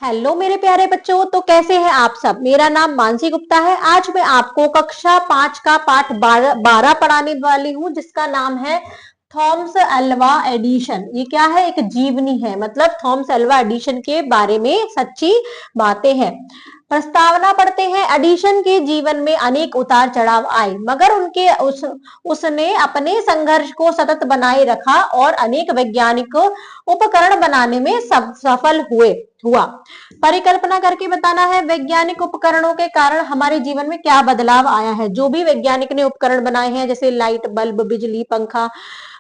Hello मेरे प्यारे बच्चों, तो कैसे हैं आप सब। मेरा नाम मानसी गुप्ता है। आज मैं आपको कक्षा 5 का पाठ 12 पढ़ाने वाली हूँ, जिसका नाम है थॉमस एल्वा एडिशन। ये क्या है? एक जीवनी है, मतलब थॉमस एल्वा एडिशन के बारे में सच्ची बातें हैं। प्रस्तावना पढ़ते हैं। एडिशन के जीवन में अनेक उतार चढ़ाव आए, मगर उसने अपने संघर्ष को सतत बनाए रखा और अनेक वैज्ञानिक उपकरण बनाने में सफल हुआ। परिकल्पना करके बताना है, वैज्ञानिक उपकरणों के कारण हमारे जीवन में क्या बदलाव आया है। जो भी वैज्ञानिक ने उपकरण बनाए हैं, जैसे लाइट बल्ब, बिजली, पंखा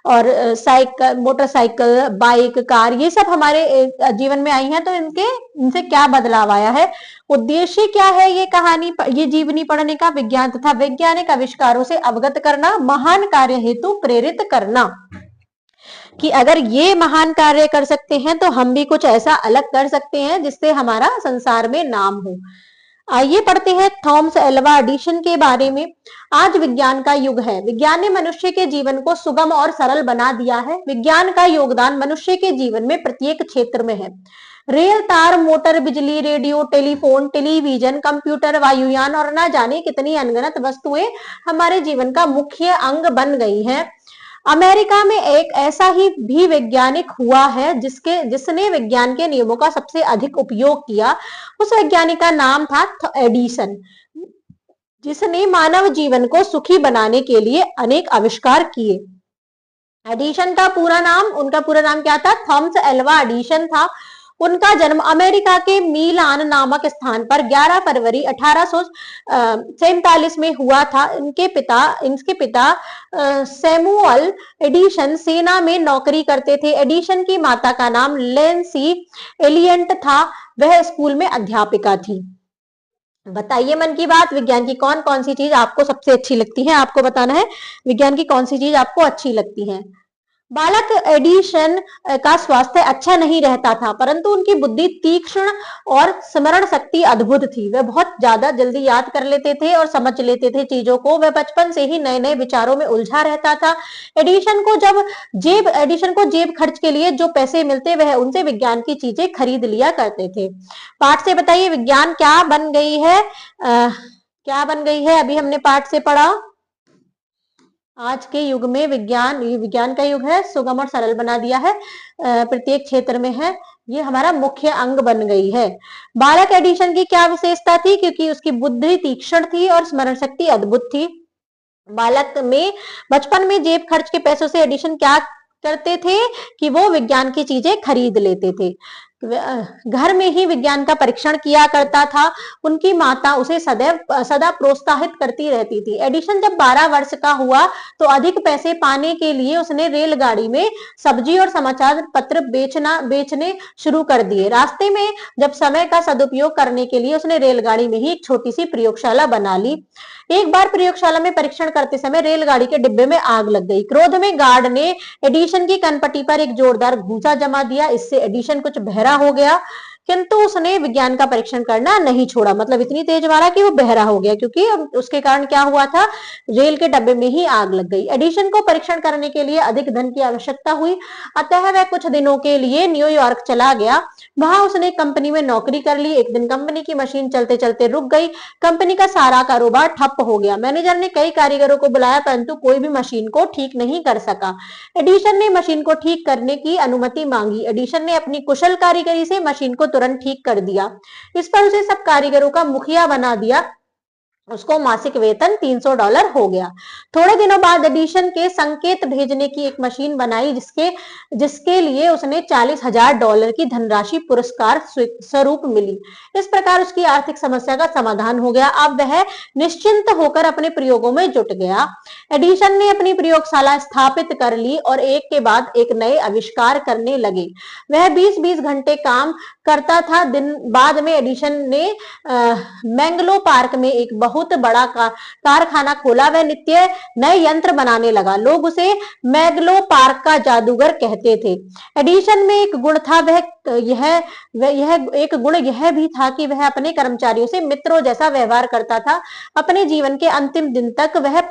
और साइकिल, मोटरसाइकिल, बाइक, कार, ये सब हमारे जीवन में आई हैं, तो इनसे क्या बदलाव आया है। उद्देश्य क्या है ये कहानी, ये जीवनी पढ़ने का? विज्ञान तथा वैज्ञानिक आविष्कारों से अवगत करना, महान कार्य हेतु प्रेरित करना, कि अगर ये महान कार्य कर सकते हैं तो हम भी कुछ ऐसा अलग कर सकते हैं जिससे हमारा संसार में नाम हो। आइए पढ़ते हैं थॉमस एल्वा एडिशन के बारे में। आज विज्ञान का युग है। विज्ञान ने मनुष्य के जीवन को सुगम और सरल बना दिया है। विज्ञान का योगदान मनुष्य के जीवन में प्रत्येक क्षेत्र में है। रेल, तार, मोटर, बिजली, रेडियो, टेलीफोन, टेलीविजन, कंप्यूटर, वायुयान और न जाने कितनी अनगिनत वस्तुएं हमारे जीवन का मुख्य अंग बन गई हैं। अमेरिका में एक ऐसा ही भी वैज्ञानिक हुआ है जिसने विज्ञान के नियमों का सबसे अधिक उपयोग किया। उस वैज्ञानिक का नाम था एडिसन, जिसने मानव जीवन को सुखी बनाने के लिए अनेक आविष्कार किए। एडिशन का उनका पूरा नाम क्या था? थॉमस एल्वा एडिशन था। उनका जन्म अमेरिका के मिलान नामक स्थान पर 11 फरवरी 1847 में हुआ था। इनके पिता सैमुअल एडिशन सेना में नौकरी करते थे। एडिशन की माता का नाम लेंसी एलियंट था। वह स्कूल में अध्यापिका थी। बताइए मन की बात, विज्ञान की कौन कौन सी चीज आपको सबसे अच्छी लगती है? आपको बताना है विज्ञान की कौन सी चीज आपको अच्छी लगती है। बालक एडिशन का स्वास्थ्य अच्छा नहीं रहता था, परंतु उनकी बुद्धि तीक्ष्ण और स्मरण शक्ति अद्भुत थी। वे बहुत ज्यादा जल्दी याद कर लेते थे और समझ लेते थे चीजों को। वह बचपन से ही नए नए विचारों में उलझा रहता था। एडिशन को जेब खर्च के लिए जो पैसे मिलते, वह उनसे विज्ञान की चीजें खरीद लिया करते थे। पाठ से बताइए विज्ञान क्या बन गई है? क्या बन गई है? अभी हमने पाठ से पढ़ा, आज के युग में विज्ञान का युग है, सुगम और सरल बना दिया है, प्रत्येक क्षेत्र में है, ये हमारा मुख्य अंग बन गई है। बालक एडिशन की क्या विशेषता थी? क्योंकि उसकी बुद्धि तीक्ष्ण थी और स्मरण शक्ति अद्भुत थी। बचपन में जेब खर्च के पैसों से एडिशन क्या करते थे कि वो विज्ञान की चीजें खरीद लेते थे। घर में ही विज्ञान का परीक्षण किया करता था। उनकी माता उसे सदा प्रोत्साहित करती रहती थी। एडिशन जब 12 वर्ष का हुआ तो अधिक पैसे पाने के लिए उसने रेलगाड़ी में सब्जी और समाचार पत्र बेचने शुरू कर दिए। रास्ते में जब समय का सदुपयोग करने के लिए उसने रेलगाड़ी में ही एक छोटी सी प्रयोगशाला बना ली। एक बार प्रयोगशाला में परीक्षण करते समय रेलगाड़ी के डिब्बे में आग लग गई। क्रोध में गार्ड ने एडिशन की कनपटी पर एक जोरदार घूंसा जमा दिया। इससे एडिशन कुछ बहरा हो गया, किंतु उसने विज्ञान का परीक्षण करना नहीं छोड़ा। मतलब इतनी तेज मारा कि वो बहरा हो गया, क्योंकि उसके कारण क्या हुआ था? रेल के डब्बे में ही आग लग गई। एडिशन को परीक्षण करने के लिए अधिक धन की आवश्यकता हुई, अतः वह कुछ दिनों के लिए न्यूयॉर्क चला गया। वहां उसने कंपनी में नौकरी कर ली। एक दिन कंपनी की मशीन चलते चलते रुक गई। कंपनी का सारा कारोबार ठप हो गया। मैनेजर ने कई कारीगरों को बुलाया, परंतु कोई भी मशीन को ठीक नहीं कर सका। एडिशन ने मशीन को ठीक करने की अनुमति मांगी। एडिशन ने अपनी कुशल कारीगरी से मशीन को तुरंत ठीक कर दिया। इस पर उसे सब कारीगरों का मुखिया बना दिया। उसको मासिक वेतन $300 हो गया। थोड़े दिनों बाद एडिशन के संकेत भेजने की एक मशीन बनाई, जिसके लिए उसने $40,000 की धनराशि पुरस्कार स्वरूप मिली। इस प्रकार उसकी आर्थिक समस्या का समाधान हो गया। अब वह निश्चिंत होकर अपने प्रयोगों में जुट गया। एडिशन ने अपनी प्रयोगशाला स्थापित कर ली और एक के बाद एक नए आविष्कार करने लगे। वह 20-20 घंटे काम करता था। बाद में एडिशन ने मैंगलो पार्क में एक बहुत बड़ा कारखाना खोला। वह नित्य नए यंत्र बनाने लगा। लोग उसे मैंगलो पार्क का जादूगर कहते थे। एडिशन में एक गुण था, एक गुण यह भी था कि वह अपने कर्मचारियों से मित्रों जैसा व्यवहार करता था। अपने जीवन के अंतिम दिन तक वह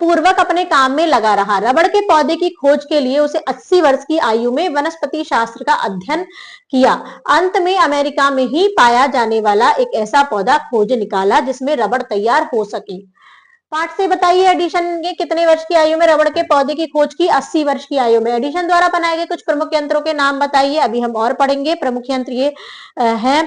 पूर्वक अपने काम में लगा रहा। रबड़ के पौधे की खोज के लिए उसे 80 वर्ष की आयु में वनस्पति शास्त्र का अध्ययन किया। अंत में अमेरिका में ही पाया जाने वाला एक ऐसा पौधा खोज निकाला जिसमें रबड़ तैयार हो सके। पाठ से बताइए, एडिशन ने कितने वर्ष की आयु में रबड़ के पौधे की खोज की? 80 वर्ष की आयु में। एडिशन द्वारा बनाए गए कुछ प्रमुख यंत्रों के नाम बताइए। अभी हम और पढ़ेंगे। प्रमुख यंत्र ये है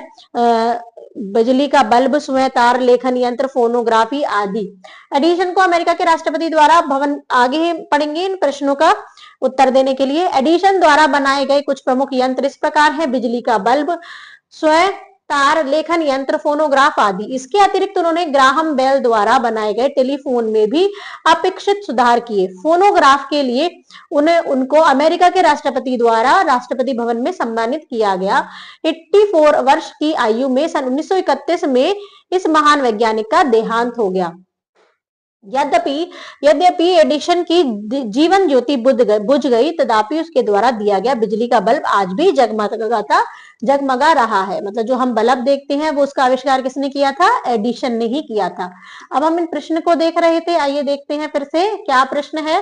बिजली का बल्ब, सुई तार, लेखन यंत्र, फोनोग्राफी आदि। एडिशन को अमेरिका के राष्ट्रपति द्वारा भवन, आगे पढ़ेंगे इन प्रश्नों का उत्तर देने के लिए। एडिशन द्वारा बनाए गए कुछ प्रमुख यंत्र इस प्रकार है: बिजली का बल्ब, सुई तार, लेखन यंत्र, फोनोग्राफ आदि। इसके अतिरिक्त उन्होंने ग्राहम बेल द्वारा बनाए गए टेलीफोन में भी अपेक्षित सुधार किए। फोनोग्राफ के लिए उनको अमेरिका के राष्ट्रपति द्वारा राष्ट्रपति भवन में सम्मानित किया गया। 84 वर्ष की आयु में सन 1931 में इस महान वैज्ञानिक का देहांत हो गया। यद्यपि एडिशन की जीवन ज्योति बुझ गई, तथापि उसके द्वारा दिया गया बिजली का बल्ब आज भी जगमगा रहा है। मतलब जो हम बल्ब देखते हैं वो उसका आविष्कार किसने किया था? एडिशन ने ही किया था। अब हम इन प्रश्न को देख रहे थे, आइए देखते हैं फिर से क्या प्रश्न है।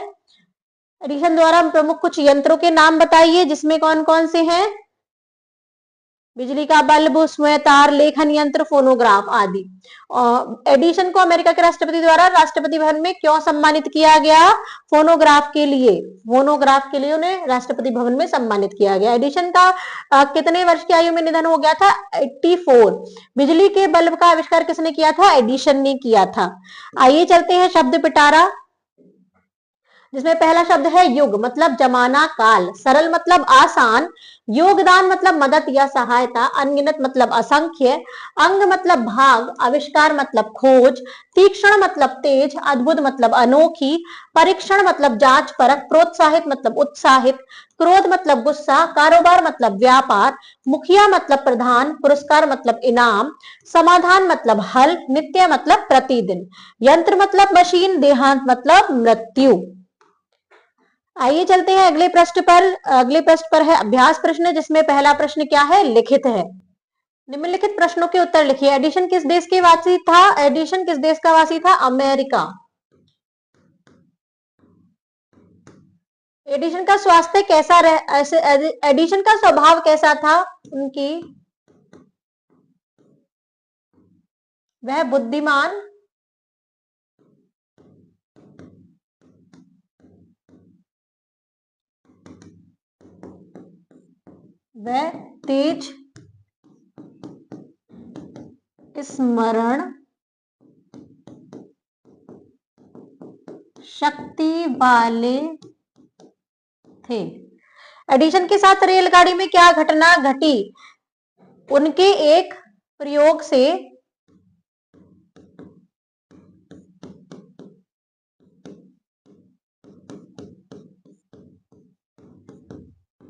एडिशन द्वारा प्रमुख कुछ यंत्रों के नाम बताइए, जिसमें कौन कौन से हैं? बिजली का बल्ब, सुई तार, लेखन यंत्र, फोनोग्राफ आदि। एडिशन को अमेरिका के राष्ट्रपति द्वारा राष्ट्रपति भवन में क्यों सम्मानित किया गया? फोनोग्राफ के लिए उन्हें राष्ट्रपति भवन में सम्मानित किया गया। एडिशन का कितने वर्ष की आयु में निधन हो गया था? 84। बिजली के बल्ब का आविष्कार किसने किया था? एडिशन ने किया था। आइए चलते हैं शब्द पिटारा, जिसमें पहला शब्द है युग, मतलब जमाना काल, सरल मतलब आसान, योगदान मतलब मदद या सहायता, अनगिनत मतलब असंख्य, अंग मतलब भाग, आविष्कार मतलब खोज, तीक्ष्ण मतलब तेज, अद्भुत मतलब अनोखी, परीक्षण मतलब जांच परख, प्रोत्साहित मतलब उत्साहित, क्रोध मतलब गुस्सा, कारोबार मतलब व्यापार, मुखिया मतलब प्रधान, पुरस्कार मतलब इनाम, समाधान मतलब हल, नित्य मतलब प्रतिदिन, यंत्र मतलब मशीन, देहांत मतलब मृत्यु। आइए चलते हैं अगले पृष्ठ पर। अगले पृष्ठ पर है अभ्यास प्रश्न, जिसमें पहला प्रश्न क्या है? लिखित है। निम्नलिखित प्रश्नों के उत्तर लिखिए। एडिशन किस देश के वासी था? एडिशन किस देश का वासी था? अमेरिका। एडिशन का स्वास्थ्य कैसा एडिशन का स्वभाव कैसा था उनकी? वह बुद्धिमान, वह तेज स्मरण शक्ति वाले थे। एडिशन के साथ रेलगाड़ी में क्या घटना घटी? उनके एक प्रयोग से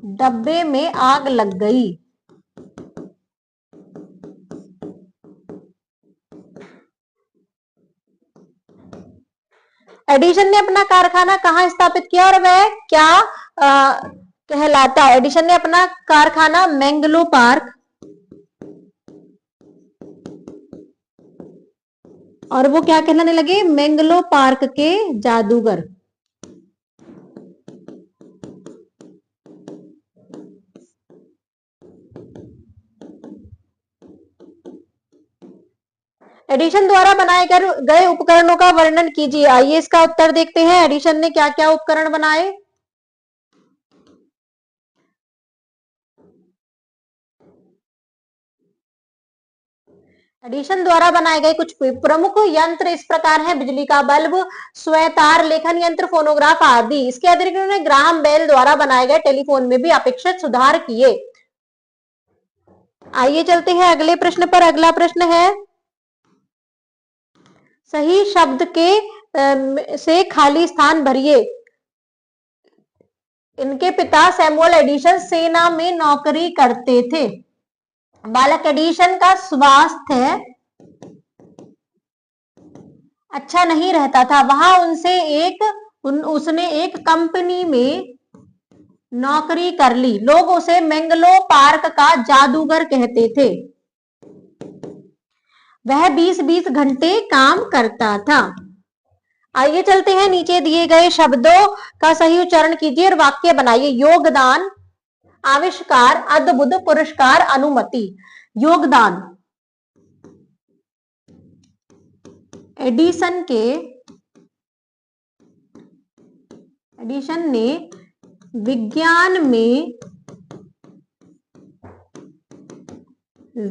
डब्बे में आग लग गई। एडिशन ने अपना कारखाना कहाँ स्थापित किया और वह क्या कहलाता है? एडिशन ने अपना कारखाना मेंगलो पार्क, और वो क्या कहलाने लगे? मेंगलो पार्क के जादूगर। एडिशन द्वारा बनाए गए उपकरणों का वर्णन कीजिए। आइए इसका उत्तर देखते हैं। एडिशन ने क्या क्या उपकरण बनाए? एडिशन द्वारा बनाए गए कुछ प्रमुख यंत्र इस प्रकार हैं: बिजली का बल्ब, सुई तार, लेखन यंत्र, फोनोग्राफ आदि। इसके अतिरिक्त उन्होंने ग्राहम बेल द्वारा बनाए गए टेलीफोन में भी अपेक्षित सुधार किए। आइए चलते हैं अगले प्रश्न पर। अगला प्रश्न है सही शब्द के से खाली स्थान भरिए। इनके पिता सैमुअल एडिशन सेना में नौकरी करते थे। बालक एडिशन का स्वास्थ्य अच्छा नहीं रहता था। वहां उसने एक कंपनी में नौकरी कर ली। लोग उसे मेंगलो पार्क का जादूगर कहते थे। वह 20-20 घंटे काम करता था। आइए चलते हैं, नीचे दिए गए शब्दों का सही उच्चारण कीजिए और वाक्य बनाइए। योगदान, आविष्कार, अद्भुत, पुरस्कार, अनुमति। योगदान, एडिसन ने विज्ञान में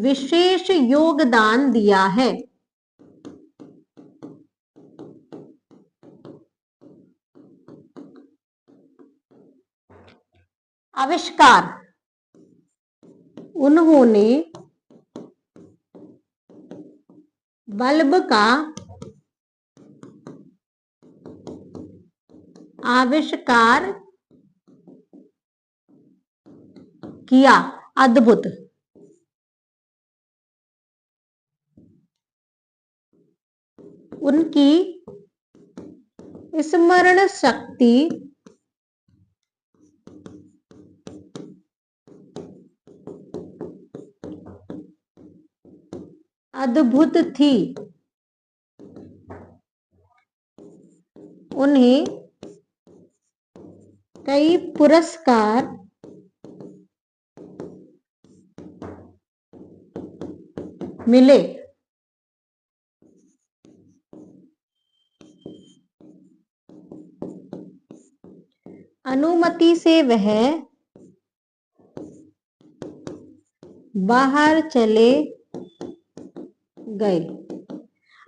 विशेष योगदान दिया है। आविष्कार, उन्होंने बल्ब का आविष्कार किया। अद्भुत, उनकी स्मरण शक्ति अद्भुत थी। उन्हें कई पुरस्कार मिले। अनुमति से वह बाहर चले गए।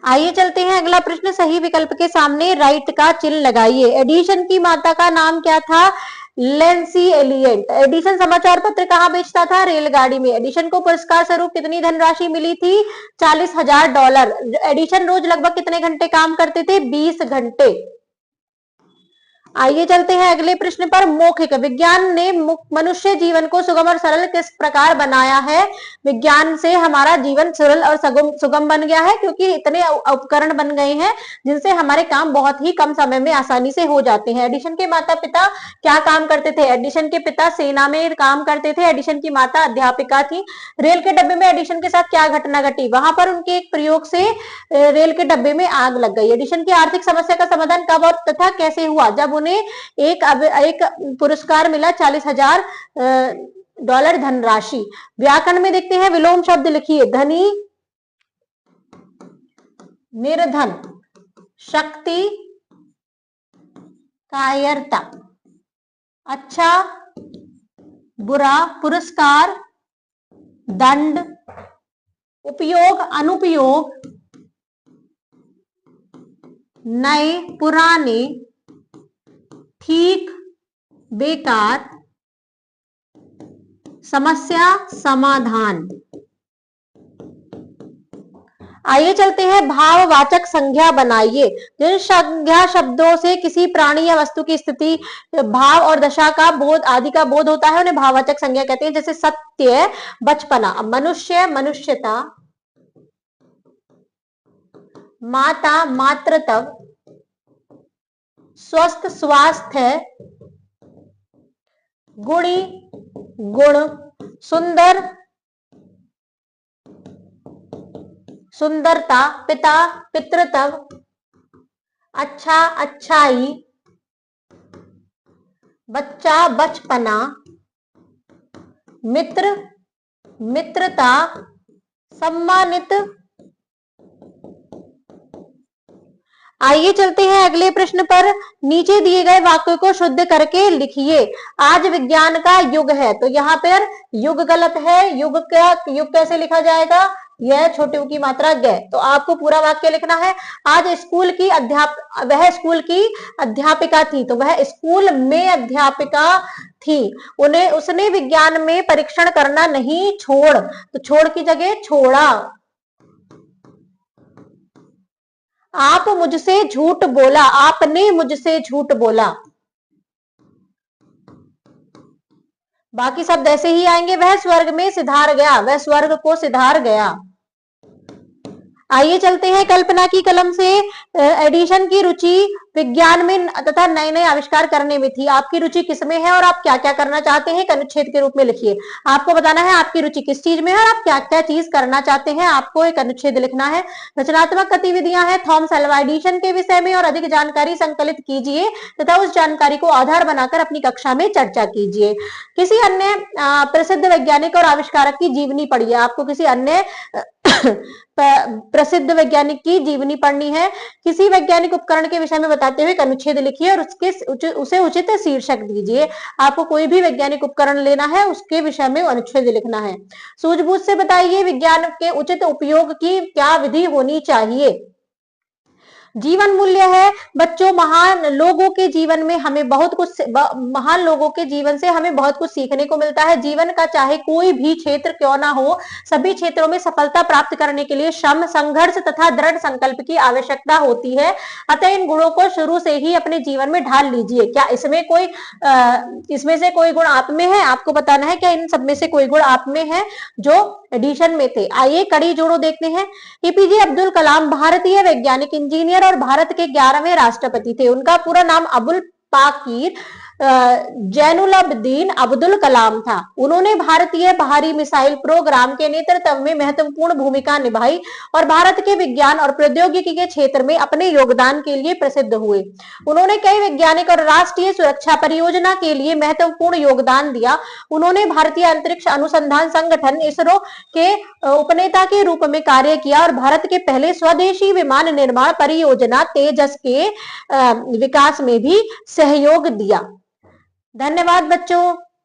आइए चलते हैं, अगला प्रश्न। सही विकल्प के सामने राइट का चिन्ह लगाइए। एडिशन की माता का नाम क्या था? लेंसी एलियट। एडिसन समाचार पत्र कहां बेचता था? रेलगाड़ी में। एडिशन को पुरस्कार स्वरूप कितनी धनराशि मिली थी? $40,000। एडिशन रोज लगभग कितने घंटे काम करते थे? 20 घंटे। आइए चलते हैं अगले प्रश्न पर। मौखिक, विज्ञान ने मनुष्य जीवन को सुगम और सरल किस प्रकार बनाया है? विज्ञान से हमारा जीवन सरल और सुगम बन गया है, क्योंकि इतने उपकरण बन गए हैं जिनसे हमारे काम बहुत ही कम समय में आसानी से हो जाते हैं। एडिशन के माता पिता क्या काम करते थे? एडिशन के पिता सेना में काम करते थे। एडिशन की माता अध्यापिका थी। रेल के डब्बे में एडिशन के साथ क्या घटना घटी? वहां पर उनके एक प्रयोग से रेल के डब्बे में आग लग गई। एडिशन की आर्थिक समस्या का समाधान कब और तथा कैसे हुआ? जब उन्हें एक पुरस्कार मिला, $40,000 धनराशि। व्याकरण में देखते हैं, विलोम शब्द लिखिए। धनी, निर्धन, शक्ति, कायरता। अच्छा, बुरा, पुरस्कार, दंड, उपयोग, अनुपयोग, नए, पुराने, ठीक, बेकार, समस्या, समाधान। आइए चलते हैं, भाववाचक संज्ञा बनाइए। जिन संज्ञा शब्दों से किसी प्राणी या वस्तु की स्थिति, भाव और दशा का बोध आदि का बोध होता है, उन्हें भाववाचक संज्ञा कहते हैं। जैसे सत्य, बचपना। मनुष्य, मनुष्यता। माता, मातृत्व। स्वस्थ, स्वास्थ्य। गुणी, गुण। सुंदर, सुंदरता। पिता, पितृत्व। अच्छा, अच्छाई। बच्चा, बचपना। मित्र, मित्रता। सम्मानित। आइए चलते हैं अगले प्रश्न पर। नीचे दिए गए वाक्य को शुद्ध करके लिखिए। आज विज्ञान का युग है, तो यहाँ पर युग गलत है। युग कैसे लिखा जाएगा? यह छोटे उ की मात्रा ग। तो आपको पूरा वाक्य लिखना है। आज वह स्कूल की अध्यापिका थी, तो वह स्कूल में अध्यापिका थी। उसने विज्ञान में परीक्षण करना नहीं तो छोड़ की जगह छोड़ा। आप मुझसे झूठ बोला, आपने मुझसे झूठ बोला। बाकी शब्द ऐसे ही आएंगे। वह स्वर्ग में सिधार गया, वह स्वर्ग को सिधार गया। आइए चलते हैं कल्पना की कलम से। एडिशन की रुचि विज्ञान में तथा नए नए आविष्कार करने में थी। आपकी रुचि किसमें है और आप क्या क्या करना चाहते हैं, अनुच्छेद के रूप में लिखिए। आपको बताना है आपकी रुचि किस चीज में है और आप क्या क्या चीज करना चाहते हैं, आपको एक अनुच्छेद लिखना है। रचनात्मक गतिविधियां हैं थॉमस अल्वा एडिशन के विषय में, और अधिक जानकारी संकलित कीजिए तथा उस जानकारी को आधार बनाकर अपनी कक्षा में चर्चा कीजिए। किसी अन्य प्रसिद्ध वैज्ञानिक और आविष्कारक की जीवनी पढ़िए। आपको किसी अन्य प्रसिद्ध वैज्ञानिक की जीवनी पढ़नी है। किसी वैज्ञानिक उपकरण के विषय में बताते हुए एक अनुच्छेद लिखिए और उसे उचित शीर्षक दीजिए। आपको कोई भी वैज्ञानिक उपकरण लेना है, उसके विषय में अनुच्छेद लिखना है। सूझबूझ से बताइए विज्ञान के उचित उपयोग की क्या विधि होनी चाहिए। जीवन मूल्य है बच्चों, महान लोगों के जीवन में हमें बहुत कुछ, महान लोगों के जीवन से हमें बहुत कुछ सीखने को मिलता है। जीवन का चाहे कोई भी क्षेत्र क्यों ना हो, सभी क्षेत्रों में सफलता प्राप्त करने के लिए श्रम, संघर्ष तथा दृढ़ संकल्प की आवश्यकता होती है। अतः इन गुणों को शुरू से ही अपने जीवन में ढाल लीजिए। क्या इसमें से कोई गुण आप में है? आपको बताना है क्या इन सब में से कोई गुण आप में है जो एडिशन में थे। आइए कड़ी जोड़ो देखते हैं। एपीजे अब्दुल कलाम भारतीय वैज्ञानिक, इंजीनियर और भारत के 11वें राष्ट्रपति थे। उनका पूरा नाम अबुल पाकिर जैनुलब्दीन अब्दुल कलाम था। उन्होंने भारतीय बाहरी मिसाइल प्रोग्राम के नेतृत्व में महत्वपूर्ण भूमिका निभाई और भारत के विज्ञान और प्रौद्योगिकी के क्षेत्र में अपने योगदान के लिए प्रसिद्ध हुए। उन्होंने कई वैज्ञानिक और राष्ट्रीय सुरक्षा परियोजना के लिए महत्वपूर्ण योगदान दिया। उन्होंने भारतीय अंतरिक्ष अनुसंधान संगठन इसरो के उपनेता के रूप में कार्य किया और भारत के पहले स्वदेशी विमान निर्माण परियोजना तेजस के विकास में भी सहयोग दिया। धन्यवाद बच्चों।